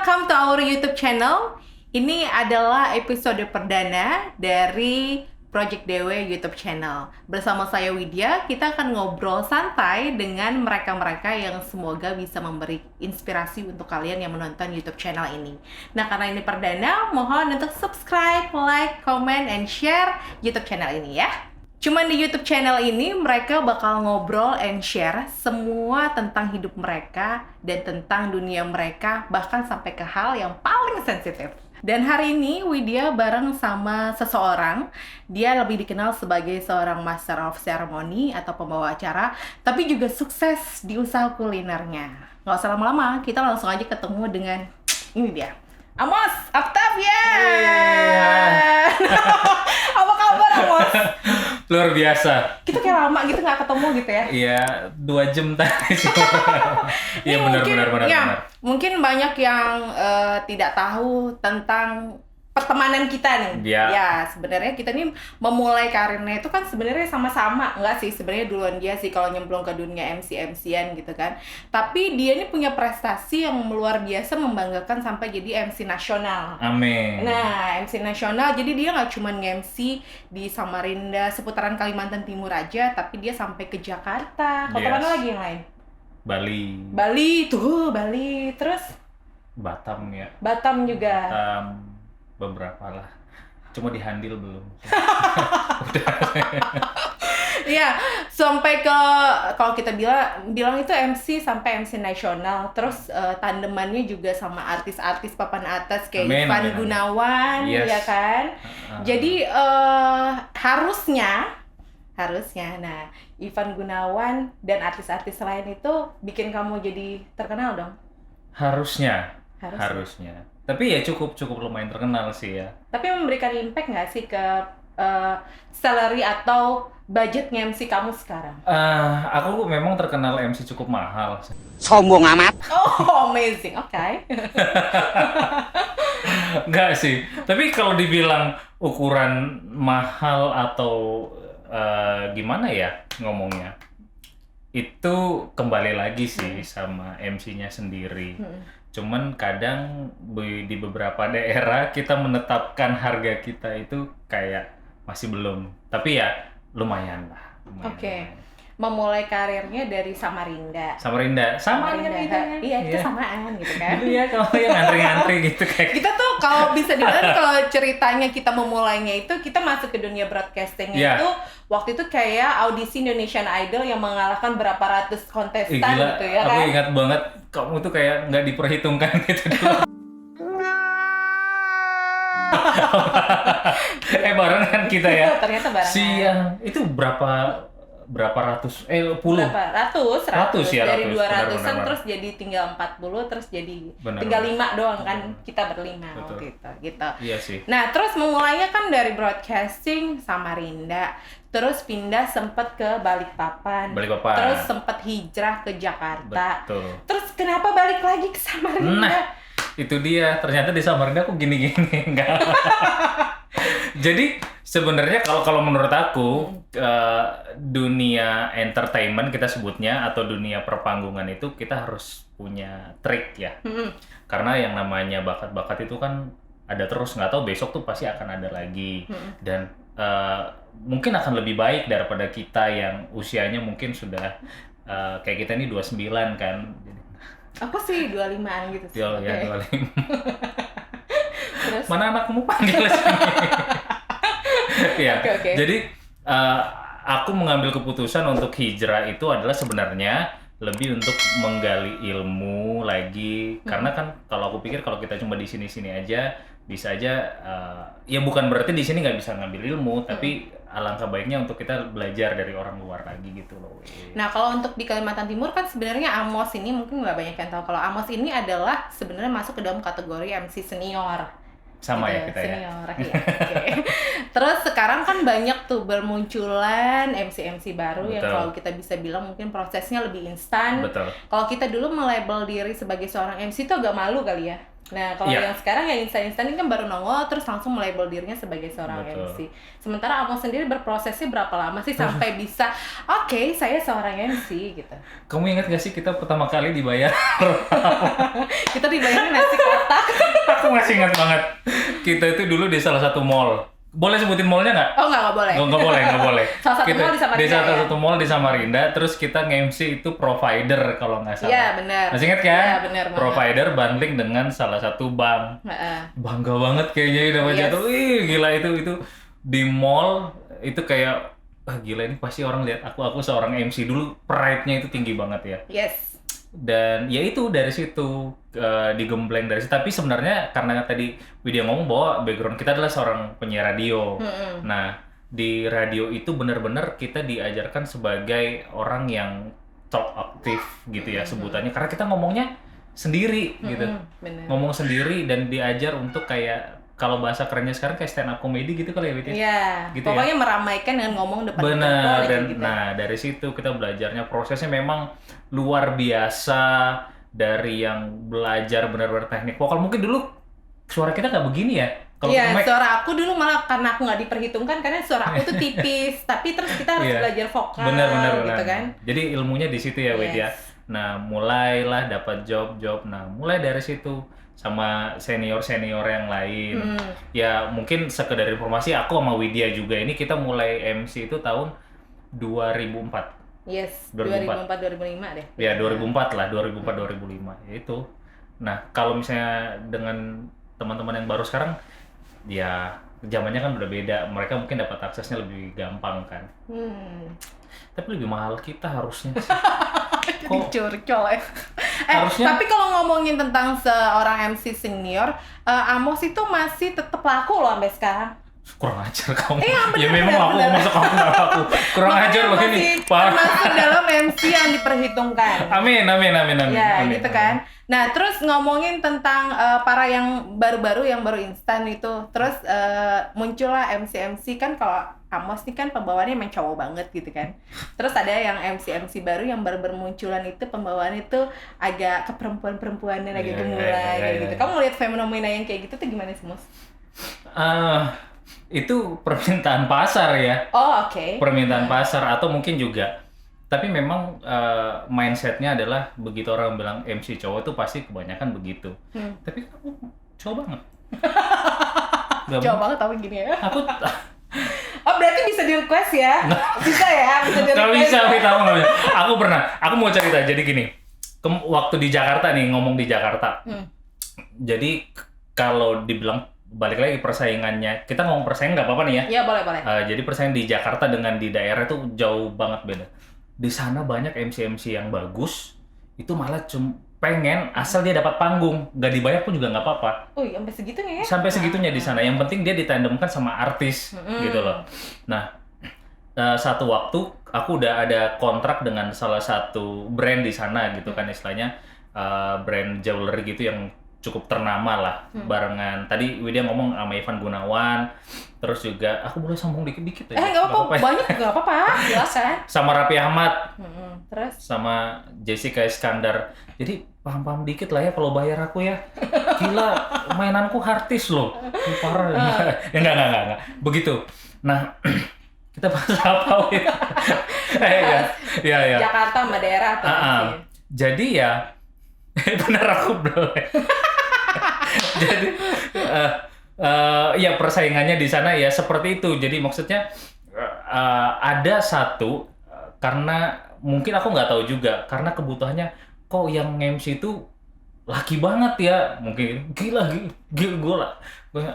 welcome to our YouTube channel. Ini adalah episode perdana dari Project Dewe YouTube channel. Bersama saya Widya, kita akan ngobrol santai dengan mereka-mereka yang semoga bisa memberi inspirasi untuk kalian yang menonton YouTube channel ini. Nah, karena ini perdana, mohon untuk subscribe, like, comment, and share YouTube channel ini ya. Cuman di YouTube channel ini mereka bakal ngobrol and share semua tentang hidup mereka dan tentang dunia mereka, bahkan sampai ke hal yang paling sensitif. Dan hari ini Widya bareng sama seseorang. Dia lebih dikenal sebagai seorang Master of Ceremony atau pembawa acara, tapi juga sukses di usaha kulinernya. Nggak usah lama-lama, kita langsung aja ketemu dengan ini dia, Amos Octavia. Apa kabar, Amos? Luar biasa. Kita kayak lama gitu nggak ketemu gitu ya? Iya, 2 jam tadi. Iya benar. Mungkin banyak yang tidak tahu tentang pertemanan kita nih. Iya. Ya, sebenarnya kita nih memulai karirnya itu kan sebenarnya sama-sama. Enggak sih, sebenarnya duluan dia sih kalau nyemplung ke dunia MC-MC-an gitu kan. Tapi dia ini punya prestasi yang luar biasa, membanggakan sampai jadi MC nasional. Amin. Nah, MC nasional, jadi dia nggak cuma nge-MC di Samarinda, seputaran Kalimantan Timur aja, tapi dia sampai ke Jakarta. Kota Yes. mana lagi yang lain? Bali, Terus Batam ya. Batam juga. Batam beberapa lah. Cuma di Handil belum. Iya, sampai ke kalau kita bilang itu MC sampai MC nasional. Terus tandemannya juga sama artis-artis papan atas kayak Ivan Gunawan, Yes. ya kan? Jadi harusnya nah, Ivan Gunawan dan artis-artis lain itu bikin kamu jadi terkenal dong? Harusnya. Tapi ya cukup lumayan terkenal sih ya. Tapi memberikan impact nggak sih ke salary atau budget MC kamu sekarang? Aku memang terkenal MC cukup mahal. Sombong amat. Oh, amazing. Oke. Enggak sih. Tapi kalau dibilang ukuran mahal atau gimana ya ngomongnya, itu kembali lagi sih sama MC-nya sendiri. Cuman kadang di beberapa daerah kita menetapkan harga kita itu kayak masih belum. Tapi ya lumayan lah. Oke. Memulai karirnya dari Samarinda. Iya, itu samaan gitu kan. Iya, kalau yang ngantri-ngantri gitu kayak. Kita tuh kalau bisa dibilang kalau ceritanya kita memulainya itu kita masuk ke dunia broadcastingnya itu waktu itu kayak audisi Indonesian Idol yang mengalahkan berapa ratus kontestan Gila, gitu ya kan. aku ingat banget kamu tuh kayak nggak diperhitungkan gitu dulu. Barengan kita ya. Ternyata barengan. Siang itu berapa ratus puluh ratus ya, dari 200-an benar. terus jadi tinggal 40 terus jadi Benar. tinggal 5 doang kan, kita berlima gitu. Iya sih. Nah, terus memulainya kan dari broadcasting Samarinda, terus pindah sempet ke Balikpapan. Terus sempet hijrah ke Jakarta. Betul. Terus kenapa balik lagi ke Samarinda? Nah, itu dia. Ternyata di Samarinda aku gini-gini enggak. Jadi sebenarnya kalau menurut aku dunia entertainment kita sebutnya atau dunia perpanggungan itu kita harus punya trik ya. Karena yang namanya bakat-bakat itu kan ada terus, nggak tahu besok tuh pasti akan ada lagi. Dan mungkin akan lebih baik daripada kita yang usianya mungkin sudah kayak kita ini 29 kan. Aku sih 25-an gitu sih. Ya, 25. Terus? Mana anakmu panggil sini? Ya, Oke. Jadi aku mengambil keputusan untuk hijrah itu adalah sebenarnya lebih untuk menggali ilmu lagi. Karena kan kalau aku pikir kalau kita cuma di sini-sini aja bisa aja ya bukan berarti di sini nggak bisa ngambil ilmu, tapi alangkah baiknya untuk kita belajar dari orang luar lagi gitu loh. Nah, kalau untuk di Kalimantan Timur kan sebenarnya Amos ini mungkin nggak banyak yang tahu kalau Amos ini adalah sebenarnya masuk ke dalam kategori MC senior. Sama gitu, ya kita senior, ya. Oke. Terus sekarang kan banyak tuh bermunculan MC-MC baru. Betul. Yang kalau kita bisa bilang mungkin prosesnya lebih instan. Betul. Kalau kita dulu melabel diri sebagai seorang MC itu agak malu kali ya. Nah, kalau Iya. yang sekarang yang instan-instan ini kan baru nongol terus langsung melabel dirinya sebagai seorang Betul. MC. Sementara Amos sendiri berprosesnya berapa lama sih sampai bisa oke, saya seorang MC gitu. Kamu ingat gak sih kita pertama kali dibayar? Kita dibayarin nasi kotak. Aku masih ingat banget. Kita itu dulu di salah satu mall. Boleh sebutin mallnya nggak? Oh, nggak boleh. Nggak boleh, nggak boleh. Salah satu mall di Samarinda, Di salah ya? satu mall di Samarinda, terus kita nge-MC itu provider kalau nggak salah. Iya, benar. Masih ingat kan? Iya, benar banget. Provider bundling dengan salah satu bank. Heeh. Bangga banget kayaknya dapat Yes. jatuh. Ih, gila itu di mall itu kayak gila ini pasti orang lihat aku seorang MC dulu, pride-nya itu tinggi banget ya. Yes. Dan ya itu dari situ digembleng dari situ. Tapi sebenarnya karena tadi Widya ngomong bahwa background kita adalah seorang penyiar radio. Mm-mm. Nah, di radio itu benar-benar kita diajarkan sebagai orang yang talk aktif gitu ya sebutannya, karena kita ngomongnya sendiri gitu. Benar. Ngomong sendiri dan diajar untuk kayak kalau bahasa kerennya sekarang kayak stand up comedy gitu kali ya, Widya. Iya. Gitu Pokoknya meramaikan dengan ngomong depan Benar, mikrofon dan gitu. nah dari situ kita belajarnya prosesnya memang luar biasa, dari yang belajar benar-benar teknik vokal. Mungkin dulu suara kita nggak begini ya. Kalau Iya, mic- suara aku dulu malah karena aku nggak diperhitungkan karena suara aku tuh tipis, tapi terus kita harus Iya. belajar vokal benar gitu kan. Jadi ilmunya di situ ya, Wid ya. Yes. Nah, mulailah dapat job. Nah, mulai dari situ sama senior yang lain. Ya mungkin sekedar informasi, aku sama Widya juga ini kita mulai MC itu tahun 2004. Yes, 2004. 2004 2005 deh. Ya 2004 lah, 2005. Ya itu. Nah, kalau misalnya dengan teman-teman yang baru sekarang, ya zamannya kan udah beda. Mereka mungkin dapat aksesnya lebih gampang kan. Tapi lebih mahal kita harusnya sih. Jadi curcol ya. Harusnya- Tapi kalau ngomongin tentang seorang MC senior, Amos itu masih tetap laku loh sampai sekarang. Kurang ajar kamu. Bener, Ya memang bener, aku bener. masuk kamu nggak laku. Kurang Makanya ajar loh ini. masih Parah. termasuk dalam MC yang diperhitungkan. Amin. Ya, Amin. gitu kan. Nah, terus ngomongin tentang para yang baru-baru, yang baru instan itu. Terus muncullah MC kan, kalau Amos nih kan pembawaannya emang cowok banget gitu kan. Terus ada yang MC baru yang baru bermunculan itu pembawaannya itu agak keperempuan-perempuanan, agak Iya, gemulai iya, gitu. iya. Kamu ngeliat fenomena yang kayak gitu tuh gimana sih, Mus? Itu permintaan pasar ya. Oh, oke. Permintaan pasar atau mungkin juga. Tapi memang mindsetnya adalah begitu orang bilang MC cowok tuh pasti kebanyakan begitu. Tapi kamu cowok banget. Gak Cowok banget tapi gini ya. Aku Oh, berarti bisa di-request ya? Bisa ya? Bisa di-request. nggak bisa, tahu nggak bisa. Aku mau cerita. Jadi gini, waktu di Jakarta nih, ngomong di Jakarta. Jadi kalau dibilang balik lagi persaingannya, kita ngomong persaingan nggak apa-apa nih ya. Ya, boleh. Jadi persaingan di Jakarta dengan di daerah itu jauh banget beda. Di sana banyak MC yang bagus, itu malah pengen asal dia dapat panggung, nggak dibayar pun juga nggak apa-apa. Oh, sampai segitunya ya? Sampai segitunya di sana. Yang penting dia ditandemkan sama artis gitu loh. Nah, satu waktu aku udah ada kontrak dengan salah satu brand di sana gitu kan istilahnya, brand jewelry gitu yang cukup ternama lah. Barengan tadi Widya ngomong sama Ivan Gunawan, terus juga aku boleh sombong dikit-dikit ya. Nggak apa-apa, ya. banyak nggak apa-apa, jelas kan? Sama Raffi Ahmad, Terus? sama Jessica Iskandar. Jadi paham-paham dikit lah ya kalau bayar aku ya. Gila, mainanku artis loh. Parah. Enggak. Begitu. Nah, kita bahas apa ya? Ya. Jakarta sama daerah tuh. Jadi ya, bener aku belum. Jadi, ya persaingannya di sana ya seperti itu. Jadi maksudnya ada satu, karena mungkin aku nggak tahu juga, karena kebutuhannya kok yang MC itu laki banget ya, mungkin gila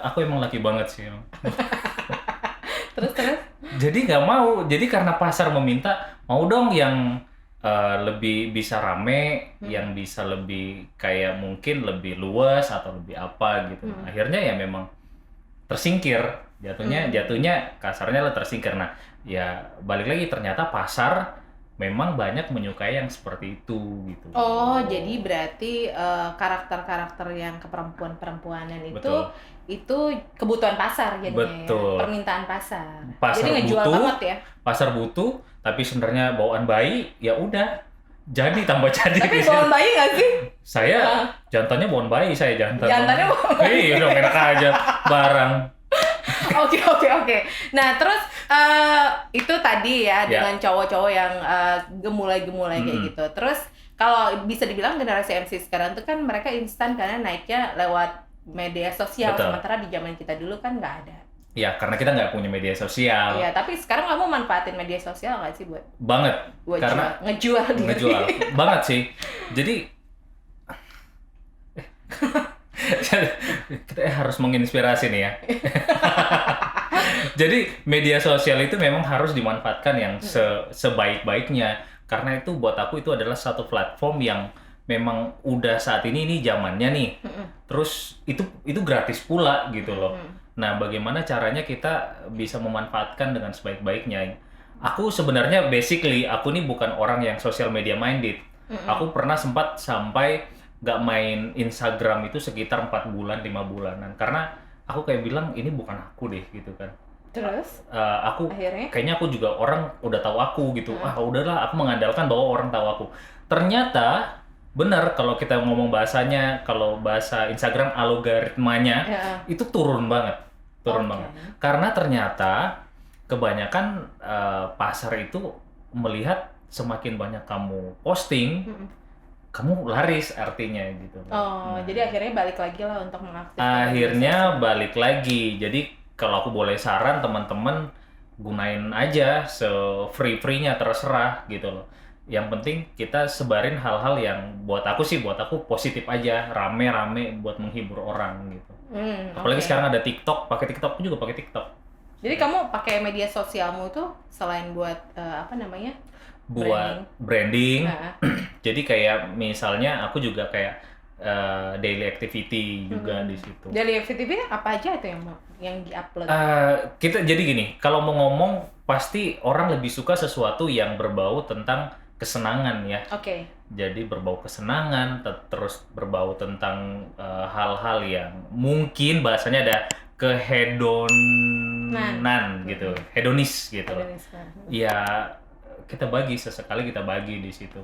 aku emang laki banget sih. Terus? Jadi nggak mau, jadi karena pasar meminta, mau dong yang lebih bisa rame, yang bisa lebih kayak mungkin lebih luas atau lebih apa gitu. Akhirnya ya memang tersingkir, jatuhnya kasarnya lah tersingkir. Nah ya balik lagi, ternyata pasar memang banyak menyukai yang seperti itu gitu. Oh, jadi berarti karakter-karakter yang keperempuan-perempuanan itu kebutuhan pasar jadinya. Betul. Ya? Permintaan pasar. Pasar jadi ngejual butuh, banget ya. Pasar butuh, tapi sebenarnya bawaan bayi ya udah Jadi tambah jadi Tapi di sini. bawaan bayi nggak sih? Saya Nah. jantannya bawaan bayi, saya jantan. Jantannya bawaan bayi. Iya dong, enak aja barang. Oke. Nah, terus itu tadi ya Ya. dengan cowok-cowok yang gemulai-gemulai kayak Mm-mm. gitu. Terus kalau bisa dibilang generasi MC sekarang tuh kan mereka instan karena naiknya lewat media sosial. Betul. Sementara di zaman kita dulu kan nggak ada. Ya, karena kita nggak punya media sosial. Iya, tapi sekarang kamu manfaatin media sosial nggak sih buat Banget. Karena ngejual diri? ngejual banget sih. Jadi kita harus menginspirasi nih ya. Jadi media sosial itu memang harus dimanfaatkan yang sebaik-baiknya, karena itu buat aku itu adalah satu platform yang memang udah saat ini zamannya nih. Mm-mm. Terus itu gratis pula gitu loh. Mm. Nah, bagaimana caranya kita bisa memanfaatkan dengan sebaik-baiknya? Aku sebenarnya basically aku nih bukan orang yang social media minded. Mm-mm. Aku pernah sempat sampai nggak main Instagram itu sekitar 4 bulan, 5 bulanan. Karena aku kayak bilang ini bukan aku deh gitu kan. Terus Aku akhirnya kayaknya aku juga orang udah tahu aku gitu. Udahlah aku mengandalkan bahwa orang tahu aku. Ternyata benar kalau kita ngomong bahasanya, kalau bahasa Instagram algoritmanya ya. itu turun banget. Turun Oke. banget. Karena ternyata kebanyakan pasar itu melihat semakin banyak kamu posting, Mm-mm. kamu laris artinya gitu. Oh, Nah, jadi akhirnya balik lagi lah untuk mengaktifkan akhirnya media sosial. balik lagi. Jadi kalau aku boleh saran teman-teman, gunain aja se-free-free-nya, terserah gitu loh. Yang penting kita sebarin hal-hal yang buat aku positif aja, rame-rame buat menghibur orang gitu. Apalagi Oke. sekarang ada TikTok, pakai TikTok, aku juga pakai TikTok. Jadi kamu pakai media sosialmu tuh selain buat apa namanya? Buat branding. Nah, Jadi kayak misalnya aku juga kayak daily activity juga di situ. dari FTV apa aja itu yang diupload? Kita jadi gini, kalau mau ngomong pasti orang lebih suka sesuatu yang berbau tentang kesenangan ya. Oke. Jadi berbau kesenangan, terus berbau tentang hal-hal yang mungkin bahasanya ada kehedonan gitu, hedonis gitu. Ada nih sekarang. Ya kita bagi sesekali kita bagi di situ.